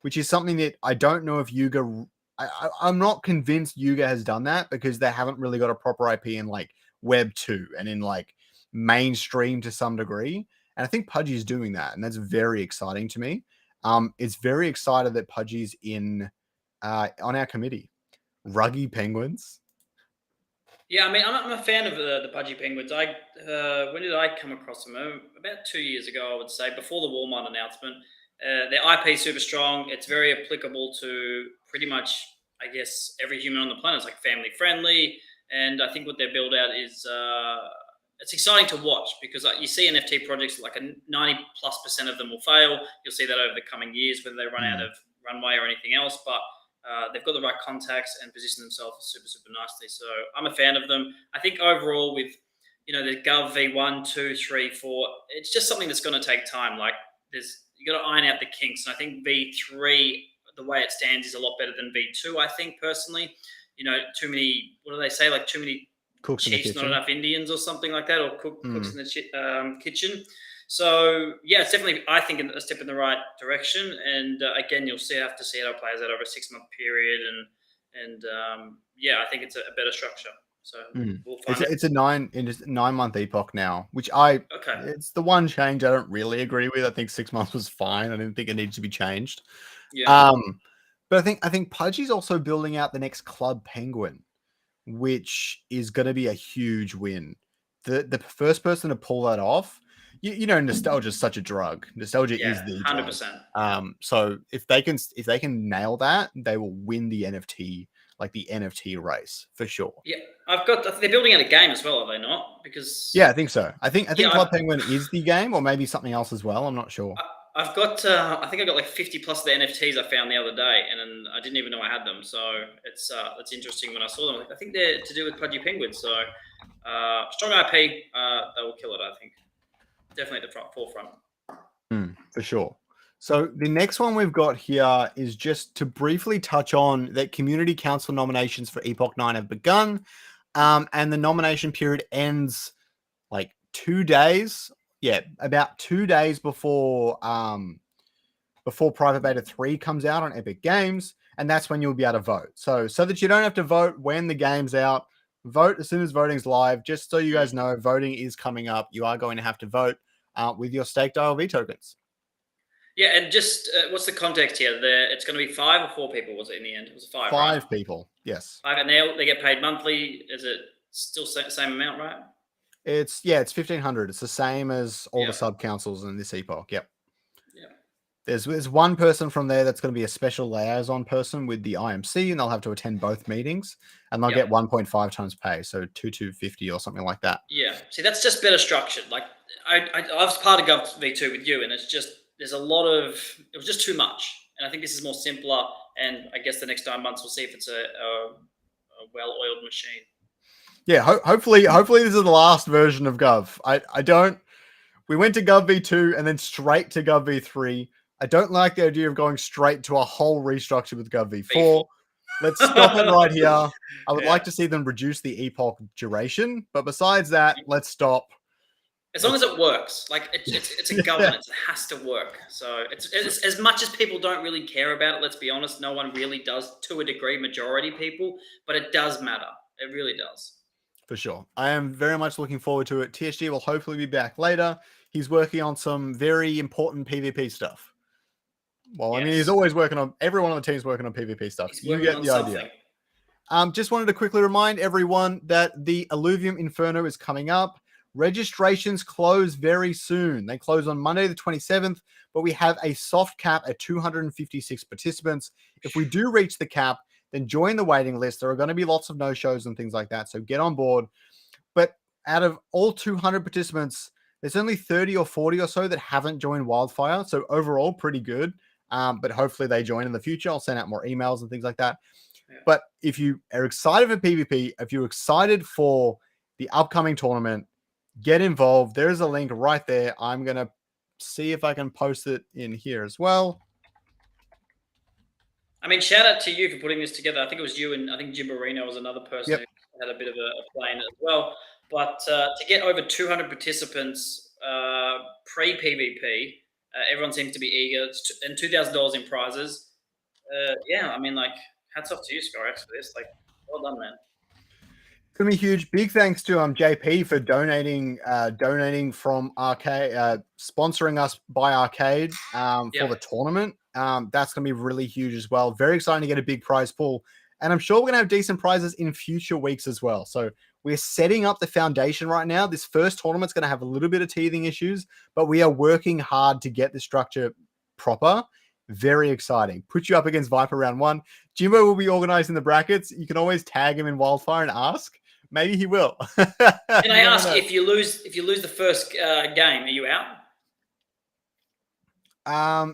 which is something that I don't know if Yuga... I'm not convinced Yuga has done that because they haven't really got a proper IP in like Web 2 and in like mainstream to some degree. And I think Pudgy is doing that, and that's very exciting to me. It's very excited that Pudgy's in on our committee. Ruggy Penguins. Yeah, I mean, I'm a fan of the Pudgy Penguins. When did I come across them? About 2 years ago, I would say, before the Walmart announcement. Their IP is super strong. It's very applicable to pretty much, I guess, every human on the planet. It's like family friendly, and I think what they build out is it's exciting to watch because you see NFT projects like 90+% of them will fail. You'll see that over the coming years whether they run out of runway or anything else, but they've got the right contacts and position themselves super nicely. So I'm a fan of them. I think overall with the Gov V1, 2, 3, 4, it's just something that's going to take time. Like you got to iron out the kinks, and I think V3, the way it stands, is a lot better than V2. I think personally, too many. What do they say? Like too many cooks chiefs, not enough Indians, or something like that, or cooks in the kitchen. So yeah, it's definitely, I think, a step in the right direction. And again, you'll have to see how it plays out over a 6-month period, and yeah, I think it's a better structure. So we'll find it's a 9-month epoch now, which it's the one change I don't really agree with. I think 6 months was fine. I didn't think it needed to be changed. Yeah. But I think Pudgy's also building out the next Club Penguin, which is going to be a huge win. The first person to pull that off, nostalgia is such a drug. Nostalgia is the 100%. drug. So if they can nail that, they will win the NFT race for sure. Yeah, they're building out a game as well, are they not? Because I think so. I think Club Penguin is the game, or maybe something else as well. I'm not sure. I think I got like 50+ of the NFTs I found the other day, and I didn't even know I had them. So it's interesting when I saw them. I think they're to do with Pudgy Penguins. So strong IP, they will kill it. I think definitely at the forefront. For sure. So the next one we've got here is just to briefly touch on that Community Council nominations for Epoch 9 have begun, and the nomination period ends like 2 days. Yeah, about 2 days before Private Beta 3 comes out on Epic Games, and that's when you'll be able to vote. So that you don't have to vote when the game's out, vote as soon as voting's live. Just so you guys know, voting is coming up. You are going to have to vote with your staked ILV tokens. Yeah, and just what's the context here? It's going to be 5 or 4 people, was it in the end? It was 5, 5 right? people, yes. 5, and they get paid monthly. Is it still the same amount, right? It's 1,500. It's the same as all the sub councils in this epoch. Yep. Yeah. There's one person from there that's going to be a special liaison person with the IMC, and they'll have to attend both meetings, and they'll get 1.5 times pay, so 250 or something like that. Yeah, see, that's just better structured. Like I was part of Gov V2 with you, and it's just it was just too much, and I think this is more simpler. And I guess the next 9 months we'll see if it's a well-oiled machine. Yeah, hopefully this is the last version of Gov. I don't. We went to Gov V2 and then straight to Gov V3. I don't like the idea of going straight to a whole restructure with Gov V4. Let's stop it right here. I would like to see them reduce the epoch duration, but besides that, let's stop. As long as it works, like it's a governance, it has to work. So it's as much as people don't really care about it. Let's be honest, no one really does to a degree. Majority people, but it does matter. It really does. For sure. I am very much looking forward to it. TSG will hopefully be back later. He's working on some very important PvP stuff. Well, I mean, he's always working on, everyone on the team is working on PvP stuff. You get the idea. Just wanted to quickly remind everyone that the Illuvium Inferno is coming up. Registrations close very soon. They close on Monday the 27th, but we have a soft cap at 256 participants. If we do reach the cap, then join the waiting list. There are going to be lots of no-shows and things like that, so get on board. But out of all 200 participants, there's only 30 or 40 or so that haven't joined Wildfire, so overall, pretty good. But hopefully they join in the future. I'll send out more emails and things like that. Yeah. But if you are excited for PvP, if you're excited for the upcoming tournament, get involved. There's a link right there. I'm going to see if I can post it in here as well. I mean, shout out to you for putting this together. I think it was you, and I think Jim Barino was another person who had a bit of a play in it as well. But to get over 200 participants pre-PvP, everyone seems to be eager, and $2,000 in prizes. Yeah, I mean, like, hats off to you, Scorex, for this. Like, well done, man. It's gonna be huge. Big thanks to JP for donating from Arcade, sponsoring us by Arcade for the tournament. That's gonna be really huge as well. Very exciting to get a big prize pool, and I'm sure we're gonna have decent prizes in future weeks as well. So we're setting up the foundation right now. This first tournament's gonna have a little bit of teething issues, but we are working hard to get the structure proper. Very exciting. Put you up against Viper round 1. Jimbo will be organizing the brackets. You can always tag him in Wildfire and ask. Maybe he will. Can I ask, if you lose the first game, are you out?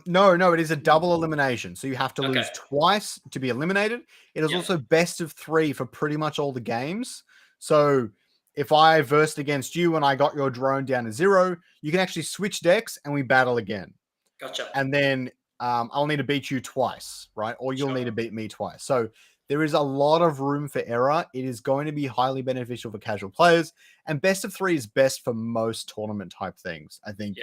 No, it is a double elimination. So you have to lose twice to be eliminated. It is also best of 3 for pretty much all the games. So if I versed against you and I got your drone down to 0, you can actually switch decks and we battle again. Gotcha. And then I'll need to beat you twice, right? Or you'll need to beat me twice. So there is a lot of room for error. It is going to be highly beneficial for casual players. And best of 3 is best for most tournament type things. I think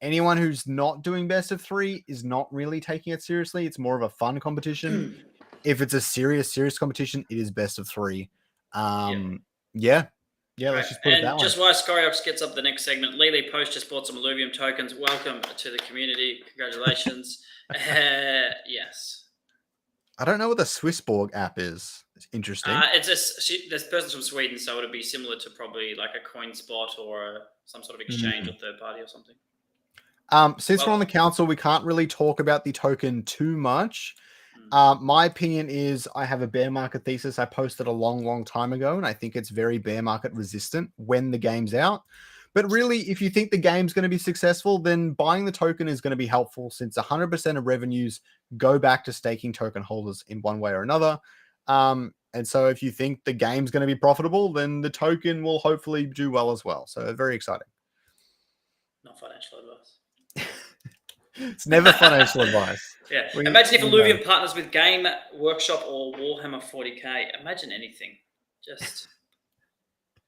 anyone who's not doing best of 3 is not really taking it seriously. It's more of a fun competition. If it's a serious competition, it is best of 3. Let's just put it that way. Just while Scoriox gets up the next segment, Lily Post just bought some Illuvium tokens. Welcome to the community. Congratulations. Yes. I don't know what the Swissborg app is. It's interesting. It's this person's from Sweden, so it'll be similar to probably like a CoinSpot or some sort of exchange or third party or something. Since we're on the council, we can't really talk about the token too much. My opinion is I have a bear market thesis I posted a long time ago, and I think it's very bear market resistant when the game's out. But really, if you think the game's going to be successful, then buying the token is going to be helpful, since 100% of revenues go back to staking token holders in one way or another. And so if you think the game's going to be profitable, then the token will hopefully do well as well. So very exciting. Not financial advice. It's never financial advice. Yeah. Imagine if Illuvium partners with Game Workshop or Warhammer 40k. Imagine anything.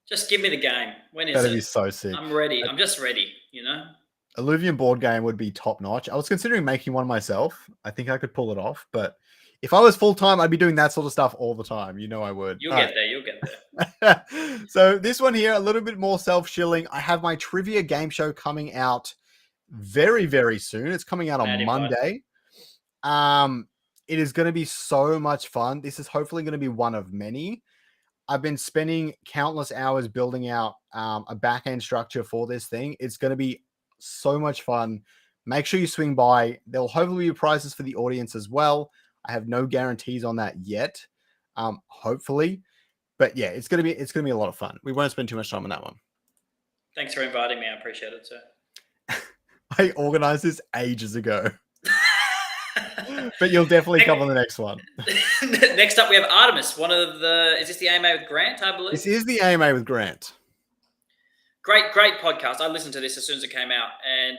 Just give me the game. When is it? That'd be so sick. I'm ready. I'm just ready, you know? Illuvium board game would be top notch. I was considering making one myself. I think I could pull it off, but if I was full-time, I'd be doing that sort of stuff all the time. You know I would. You'll get there. So this one here, a little bit more self-shilling. I have my trivia game show coming out very, very soon. It's coming out on Monday. It is going to be so much fun. This is hopefully going to be one of many. I've been spending countless hours building out a back-end structure for this thing. It's going to be so much fun. make sure you swing by. There'll hopefully be prizes for the audience as well. I have no guarantees on that yet. Hopefully, but yeah, it's gonna be a lot of fun. We won't spend too much time on that one. Thanks for inviting me. I appreciate it, sir. I organized this ages ago. But you'll definitely come on the next one. Next up, we have Artemis. Is this the AMA with Grant, I believe? This is the AMA with Grant. Great podcast. I listened to this as soon as it came out, and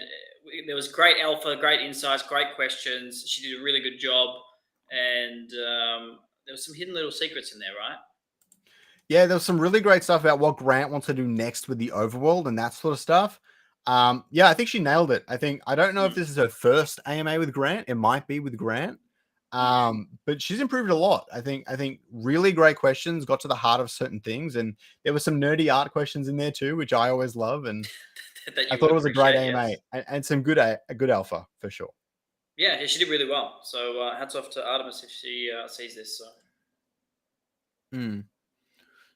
there was great alpha, great insights, great questions. She did a really good job, and there was some hidden little secrets in there, right? Yeah, there was some really great stuff about what Grant wants to do next with the Overworld and that sort of stuff. Yeah, I think she nailed it. I don't know if this is her first AMA with Grant. It might be with Grant. But she's improved a lot. I think really great questions, got to the heart of certain things, and there were some nerdy art questions in there too, which I always love. And I thought it was a great AMA, yes. and some good alpha for sure. Yeah, she did really well. So hats off to Artemis if she sees this.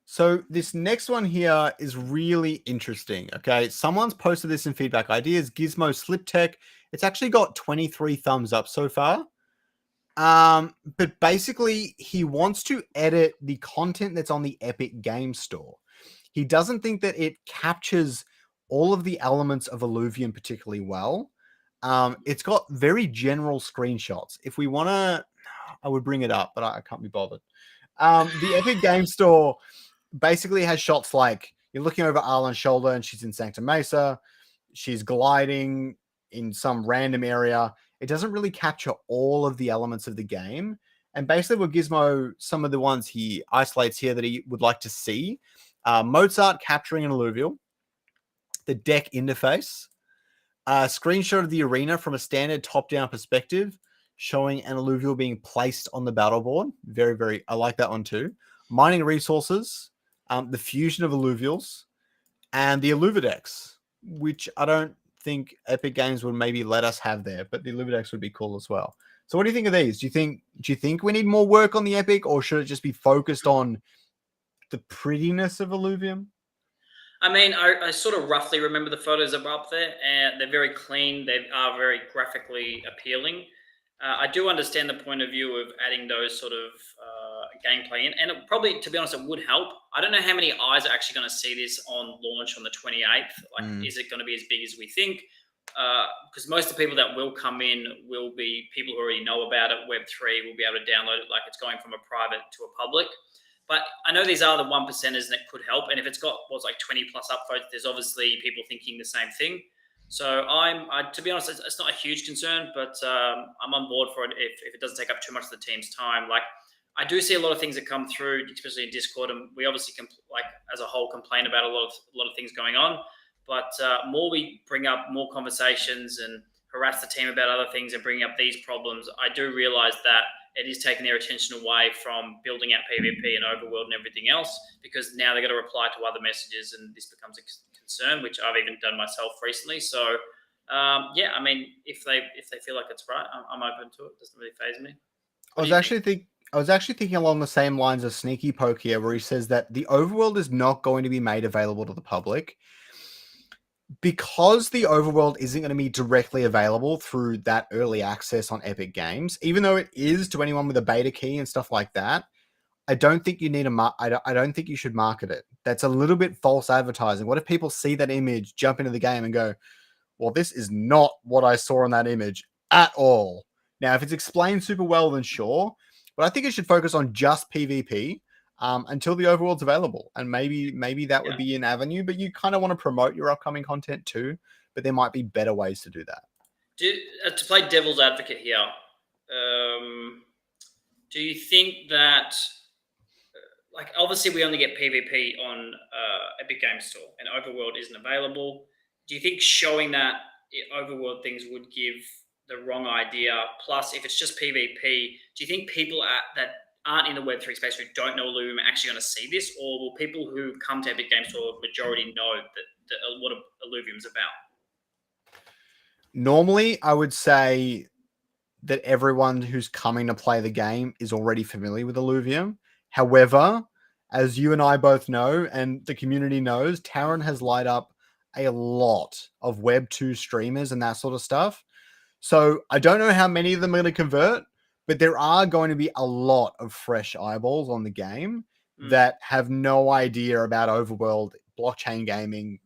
So this next one here is really interesting. Okay, someone's posted this in feedback ideas. Gizmo Slip Tech. It's actually got 23 thumbs up so far. But basically he wants to edit the content that's on the Epic Game Store. He doesn't think that it captures all of the elements of Illuvium particularly well. It's got very general screenshots. If we want to, I would bring it up, but I can't be bothered. The Epic Game Store basically has shots like you're looking over Arlen's shoulder and she's in Sancta Mesa. She's gliding in some random area. It doesn't really capture all of the elements of the game. And basically with Gizmo, some of the ones he isolates here that he would like to see. Mozart capturing an alluvial. The deck interface. A screenshot of the arena from a standard top-down perspective, showing an alluvial being placed on the battle board. Very, very, I like that one too. Mining resources. The fusion of alluvials. And the Alluvidex, which I don't think Epic Games would maybe let us have there, but the Illuvidex would be cool as well. So what do you think of these? Do you think we need more work on the Epic, or should it just be focused on the prettiness of Illuvium? I mean, I sort of roughly remember the photos that were up there, and they're very clean. They are very graphically appealing. I do understand the point of view of adding those sort of gameplay in, and it probably, to be honest, it would help. I don't know how many eyes are actually going to see this on launch on the 28th. Like, is it going to be as big as we think? Because most of the people that will come in will be people who already know about it. Web3 will be able to download it like it's going from a private to a public. But I know these are the 1%ers that could help. And if it's got what's like 20 plus upvotes, there's obviously people thinking the same thing. So to be honest, it's not a huge concern, but I'm on board for it if it doesn't take up too much of the team's time. Like, I do see a lot of things that come through, especially in Discord, and we obviously as a whole complain about a lot of things going on. But more we bring up more conversations and harass the team about other things and bringing up these problems, I do realize that it is taking their attention away from building out PvP and Overworld and everything else, because now they've got to reply to other messages, and this becomes a concern, which I've even done myself recently. So, yeah, I mean, if they feel like it's right, I'm open to it. It doesn't really faze me. I was actually thinking along the same lines of Sneaky Poke here, where he says that the Overworld is not going to be made available to the public because the Overworld isn't going to be directly available through that early access on Epic Games, even though it is to anyone with a beta key and stuff like that. I don't think you need I don't think you should market it. That's a little bit false advertising. What if people see that image, jump into the game and go, well, this is not what I saw in that image at all. Now, if it's explained super well, then sure. But I think it should focus on just PvP until the Overworld's available. And maybe that would be an avenue, but you kind of want to promote your upcoming content too. But there might be better ways to do that. To play devil's advocate here, do you think that, like, obviously we only get PvP on Epic Games Store and Overworld isn't available. Do you think showing that Overworld things would give the wrong idea? Plus, if it's just PvP, do you think people that aren't in the Web3 space who don't know Illuvium are actually going to see this? Or will people who come to Epic Games Store majority know that what Illuvium's about? Normally, I would say that everyone who's coming to play the game is already familiar with Illuvium. However, as you and I both know, and the community knows, Taron has light up a lot of Web2 streamers and that sort of stuff. So I don't know how many of them are going to convert, but there are going to be a lot of fresh eyeballs on the game that have no idea about Overworld, blockchain gaming,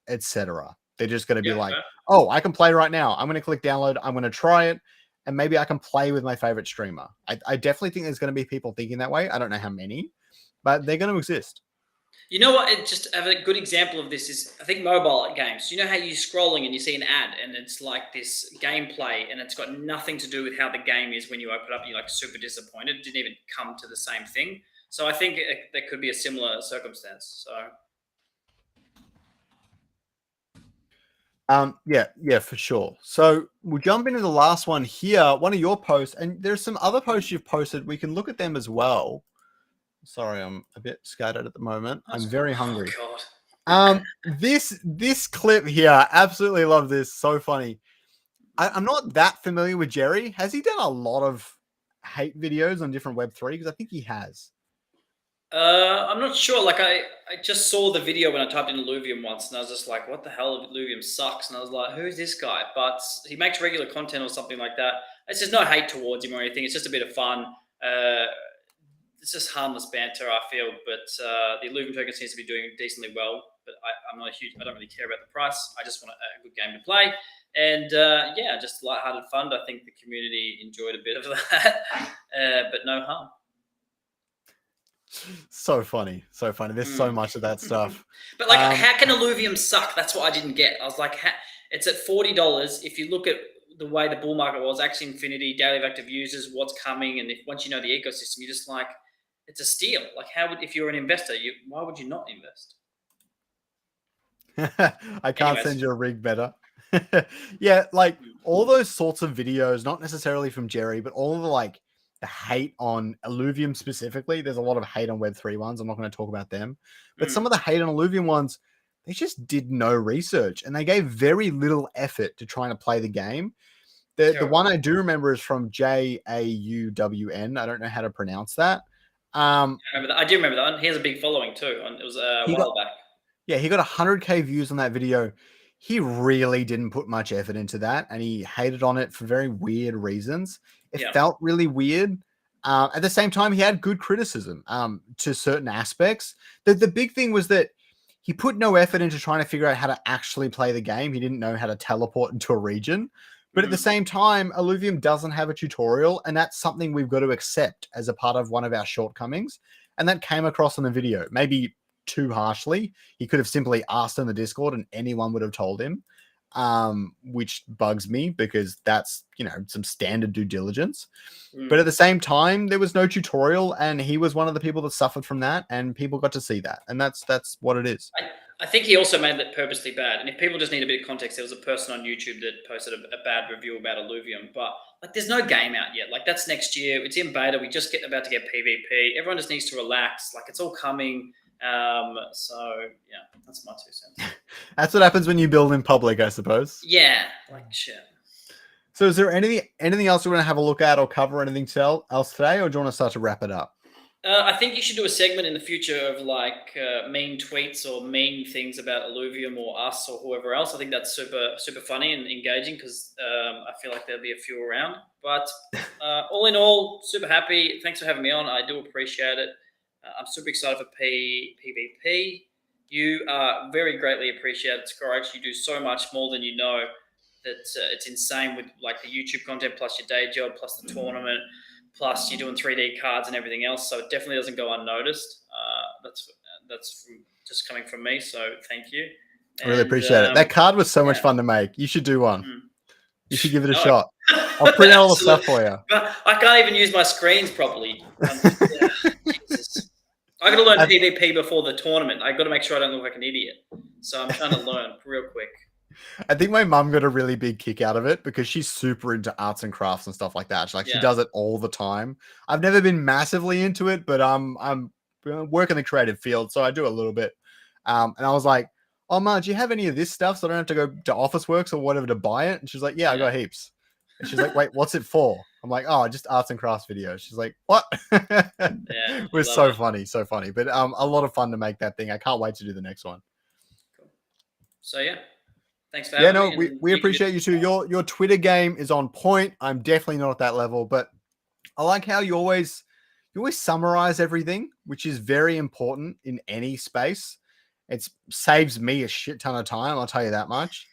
etc. They're just going to be like, oh, I can play right now. I'm going to click download. I'm going to try it. And maybe I can play with my favorite streamer. I definitely think there's going to be people thinking that way. I don't know how many, but they're going to exist. You know what? It just have a good example of this is I think mobile games. You know how you're scrolling and you see an ad and it's like this gameplay and it's got nothing to do with how the game is when you open it up. You're like super disappointed. It didn't even come to the same thing. So I think there could be a similar circumstance. So. Yeah, for sure. So we'll jump into the last one here. One of your posts, and there's some other posts you've posted. We can look at them as well. Sorry, I'm a bit scattered at the moment. I'm very hungry. Oh, God. This clip here, absolutely love this. So funny. I'm not that familiar with Jerry. Has he done a lot of hate videos on different Web3? Because I think he has. I'm not sure. Like I just saw the video when I typed in Illuvium once, and I was just like, "What the hell? Illuvium sucks." And I was like, "Who's this guy?" But he makes regular content or something like that. It's just no hate towards him or anything. It's just a bit of fun. It's just harmless banter, I feel. But the Illuvium token seems to be doing decently well. But I'm not a huge. I don't really care about the price. I just want a good game to play. And just lighthearted fun. I think the community enjoyed a bit of that, but no harm. So funny. There's so much of that stuff. But like, how can Illuvium suck? That's what I didn't get. I was like, it's at $40. If you look at the way the bull market was, Axie Infinity, daily active users, what's coming, and once you know the ecosystem, you're just like, it's a steal. Like, if you're an investor, why would you not invest? I can't send you a rig better. Yeah, like all those sorts of videos, not necessarily from Jerry, but all of the hate on Illuvium specifically. There's a lot of hate on Web3 ones. I'm not going to talk about them. But some of the hate on Illuvium ones, they just did no research and they gave very little effort to trying to play the game. The one I do remember is from JAUWN. I don't know how to pronounce that. I do remember that one. He has a big following too. It was a while back. Yeah, he got 100K views on that video. He really didn't put much effort into that, and he hated on it for very weird reasons. It felt really weird. At the same time, he had good criticism to certain aspects. The big thing was that he put no effort into trying to figure out how to actually play the game. He didn't know how to teleport into a region. But at the same time, Illuvium doesn't have a tutorial, and that's something we've got to accept as a part of one of our shortcomings. And that came across in the video, maybe too harshly. He could have simply asked in the Discord and anyone would have told him, which bugs me because that's, some standard due diligence. But at the same time, there was no tutorial and he was one of the people that suffered from that and people got to see that. And that's what it is. I think he also made that purposely bad. And if people just need a bit of context, there was a person on YouTube that posted a bad review about Illuvium, but there's no game out yet. That's next year. It's in beta. We just about to get PvP. Everyone just needs to relax. It's all coming. So yeah, that's my 2 cents. That's what happens when you build in public, I suppose. Yeah, shit. So is there anything else we want to have a look at or cover anything else today, or do you want to start to wrap it up? I think you should do a segment in the future of mean tweets or mean things about Illuvium or us or whoever else. I think that's super funny and engaging because I feel like there'll be a few around. But all in all, super happy. Thanks for having me on. I do appreciate it. I'm super excited for PvP. You are very greatly appreciated, Scorach. You do so much more than you know. That it's insane with the YouTube content plus your day job plus the tournament plus you're doing 3D cards and everything else. So it definitely doesn't go unnoticed. That's just coming from me. So thank you. I really appreciate it. That card was so much fun to make. You should do one. You should give it a shot. I'll print out all the stuff for you. I can't even use my screens properly. Jesus. I got to learn PvP before the tournament. I got to make sure I don't look like an idiot. So I'm trying to learn real quick. I think my mum got a really big kick out of it because she's super into arts and crafts and stuff like that. She does it all the time. I've never been massively into it, but I'm working in the creative field, so I do a little bit. And I was like, "Oh, Ma, do you have any of this stuff so I don't have to go to Officeworks or whatever to buy it?" And she's like, "Yeah, I got heaps." And she's like, "Wait, what's it for?" I'm like, "Oh, just arts and crafts videos." She's like, "What?" It was so funny. But a lot of fun to make that thing. I can't wait to do the next one. Cool. So yeah. Thanks for having me. We appreciate you too. Your Twitter game is on point. I'm definitely not at that level, but I like how you always summarize everything, which is very important in any space. It saves me a shit ton of time, I'll tell you that much.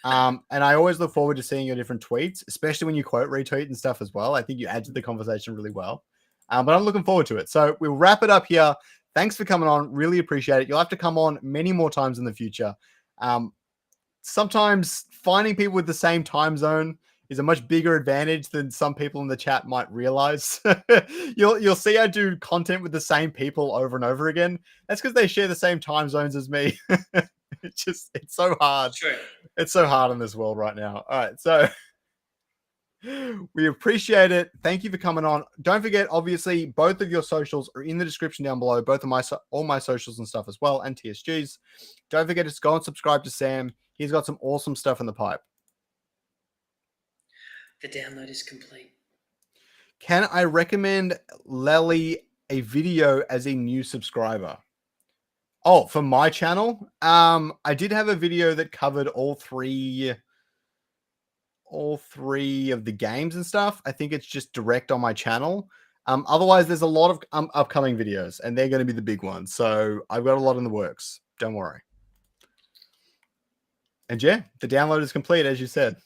And I always look forward to seeing your different tweets, especially when you quote retweet and stuff as well. I think you add to the conversation really well. But I'm looking forward to it. So we'll wrap it up here. Thanks for coming on. Really appreciate it. You'll have to come on many more times in the future. Sometimes finding people with the same time zone is a much bigger advantage than some people in the chat might realize. You'll see I do content with the same people over and over again. That's because they share the same time zones as me. It's so hard. True. It's so hard in this world right now. All right, so we appreciate it. Thank you for coming on. Don't forget, obviously, both of your socials are in the description down below. Both of all my socials and stuff as well, and TSG's. Don't forget to go and subscribe to Sam. He's got some awesome stuff in the pipe. The download is complete. Can I recommend Lely a video as a new subscriber? Oh, for my channel? I did have a video that covered all three of the games and stuff. I think it's just direct on my channel. Otherwise, there's a lot of upcoming videos, and they're going to be the big ones. So I've got a lot in the works. Don't worry. And yeah, the download is complete, as you said.